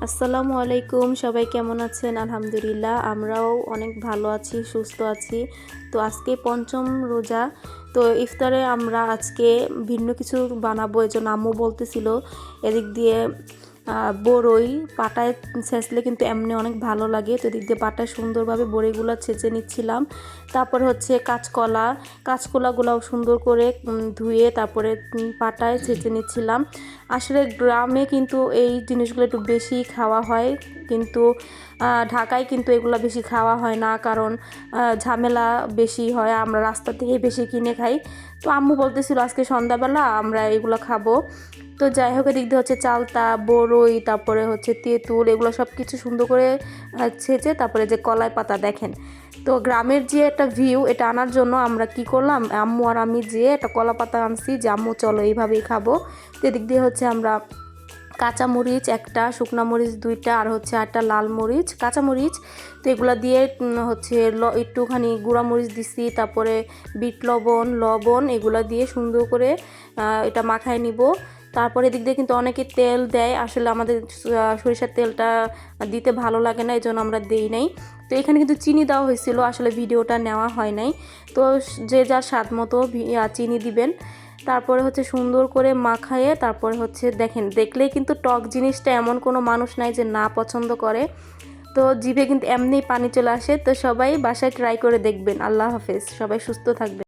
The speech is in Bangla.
আসসালামু আলাইকুম, সবাই কেমন আছেন? আলহামদুলিল্লাহ আমরাও অনেক ভালো আছি, সুস্থ আছি। তো আজকে পঞ্চম রোজা। তো ইফতারে আমরা আজকে ভিন্ন কিছু বানাবো, এজন্য আম্মু বলতেছিল এদিক দিয়ে বড়ই পাটায় ছেঁচলে কিন্তু এমনি অনেক ভালো লাগে। তো এদিক দিয়ে পাটায় সুন্দরভাবে বড়িগুলো ছেঁচে নিচ্ছিলাম। তারপরে হচ্ছে কাঁচকলাগুলাও সুন্দর করে ধুয়ে তারপরে পাটায় ছেঁচে নিচ্ছিলাম। আসলে গ্রামে কিন্তু এই জিনিসগুলো একটু বেশি খাওয়া হয়, কিন্তু ঢাকায় কিন্তু এগুলো বেশি খাওয়া হয় না, কারণ ঝামেলা বেশি হয়, আমরা রাস্তা থেকে বেশি কিনে খাই। তো আম্মু বলতেছিল আজকে সন্ধ্যাবেলা আমরা এগুলো খাবো। তো যাই হোক, এদিক দিয়ে হচ্ছে চালতা, বড়ই, তারপরে হচ্ছে তেঁতুল, এগুলো সব কিছু সুন্দর করে ছেঁচে তারপরে যে কলাই পাতা দেখেন। তো গ্রামের যে একটা ভিউ, এটা আনার জন্য আমরা কি করলাম, আম্মু আর আমি যেয়ে একটা কলা পাতা আনছি যে আম্মু চলো এইভাবেই খাবো। তো এদিক দিয়ে হচ্ছে আমরা কাঁচামরিচ একটা, শুকনা মরিচ দুইটা, আর হচ্ছে একটা লাল মরিচ, কাঁচামরিচ, তো এগুলা দিয়ে হচ্ছে একটুখানি গুঁড়া মরিচ দিছি, তারপরে বিট লবণ, এগুলা দিয়ে সুন্দর করে এটা মাখায় নিব। তারপরে এদিক দিয়ে কিন্তু অনেকে তেল দেয়, আসলে আমাদের সরিষার তেলটা দিতে ভালো লাগে না, এই জন্য আমরা দেই নাই। তো এখানে কিন্তু চিনি দেওয়া হয়েছিল, আসলে ভিডিওটা নেওয়া হয় নাই। তো যে যার স্বাদ মতো চিনি দিবেন। তারপরে হচ্ছে সুন্দর করে মাখায়ে তারপরে হচ্ছে দেখেন, দেখলেই কিন্তু টক জিনিসটা এমন কোনো মানুষ নাই যে না পছন্দ করে। তো জিভে কিন্তু এমনিই পানি চলে আসে। তো সবাই বাসায় ট্রাই করে দেখবেন। আল্লাহ হাফেজ, সবাই সুস্থ থাকবেন।